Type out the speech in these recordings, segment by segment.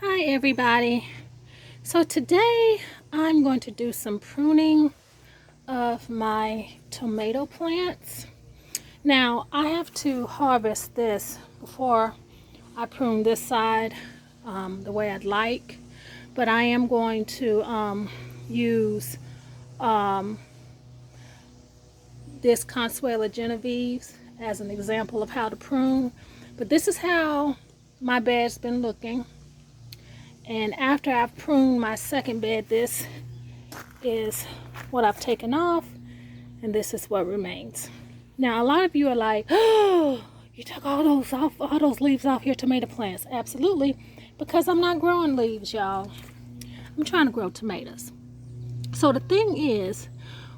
Hi everybody. So today I'm going to do some pruning of my tomato plants. Now I have to harvest this before I prune this side the way I'd like, but I am going to use this Consuela Genovese as an example of how to prune. But this is how my bed's been looking. And after I've pruned my second bed, this is what I've taken off, and this is what remains. Now, a lot of you are like, oh, you took all those leaves off your tomato plants. Absolutely, because I'm not growing leaves, y'all. I'm trying to grow tomatoes. So the thing is,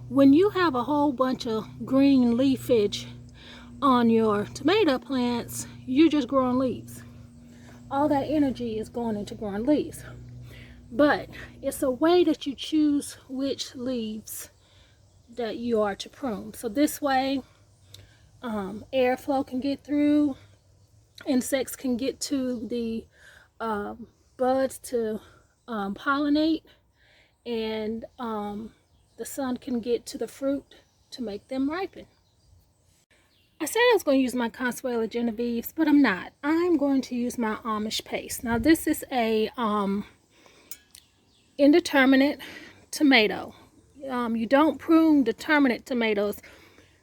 when you have a whole bunch of green leafage on your tomato plants, you're just growing leaves. All that energy is going into growing leaves. But it's a way that you choose which leaves that you are to prune. So this way, airflow can get through, insects can get to the buds to pollinate, and the sun can get to the fruit to make them ripen. I said I was going to use my Consuela Genovese, but I'm not. I'm going to use my Amish paste. Now this is a indeterminate tomato. You don't prune determinate tomatoes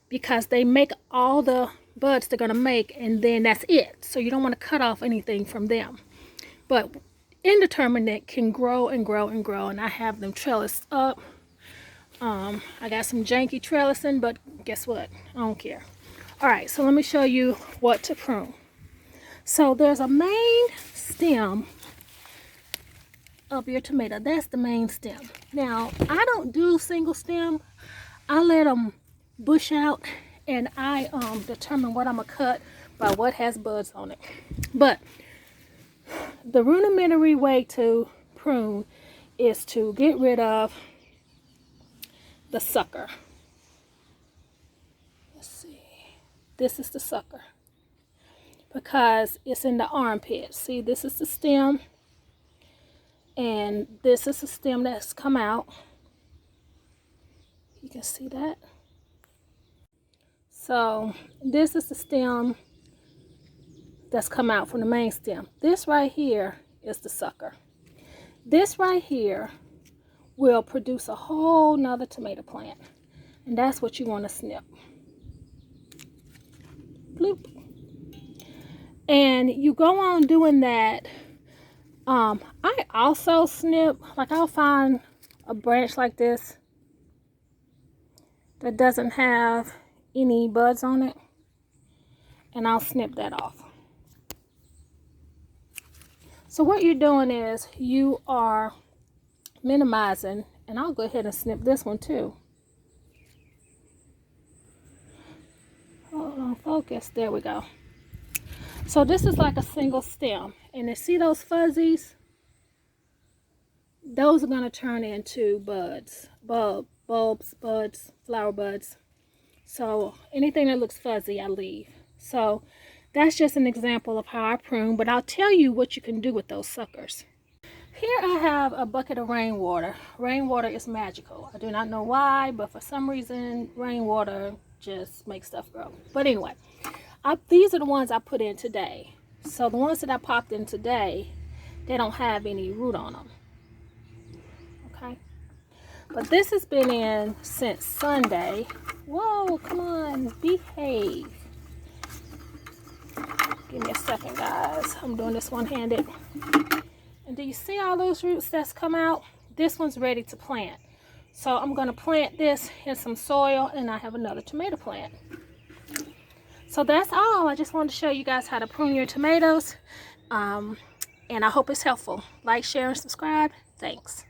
because they make all the buds they're going to make, and then that's it. So you don't want to cut off anything from them. But indeterminate can grow and grow and grow, and I have them trellised up. I got some janky trellising, but guess what? I don't care. All right, so let me show you what to prune. So there's a main stem of your tomato. That's the main stem. Now, I don't do single stem. I let them bush out, and I determine what I'm gonna cut by what has buds on it. But the rudimentary way to prune is to get rid of the sucker. Let's see. This is the sucker because it's in the armpit. See, this is the stem, and this is the stem that's come out. You can see that. So this is the stem that's come out from the main stem. This right here is the sucker. This right here will produce a whole nother tomato plant, and that's what you want to snip. Bloop. And you go on doing that. I also snip, like I'll find a branch like this that doesn't have any buds on it, and I'll snip that off. So what you're doing is you are minimizing, and I'll go ahead and snip this one too. Hold on, focus. There we go. So this is like a single stem, and you see those fuzzies? Those are going to turn into buds, bulbs, buds, flower buds. So anything that looks fuzzy, I leave. So that's just an example of how I prune, but I'll tell you what you can do with those suckers. Here I have a bucket of rainwater. Rainwater is magical. I do not know why, but for some reason, rainwater just makes stuff grow. But anyway, these are the ones I put in today. So the ones that I popped in today, they don't have any root on them. Okay? But this has been in since Sunday. Whoa, come on, behave. Give me a second, guys. I'm doing this one-handed. And do you see all those roots that's come out? This one's ready to plant. So I'm going to plant this in some soil, and I have another tomato plant. So that's all. I just wanted to show you guys how to prune your tomatoes. And I hope it's helpful. Like, share, and subscribe. Thanks.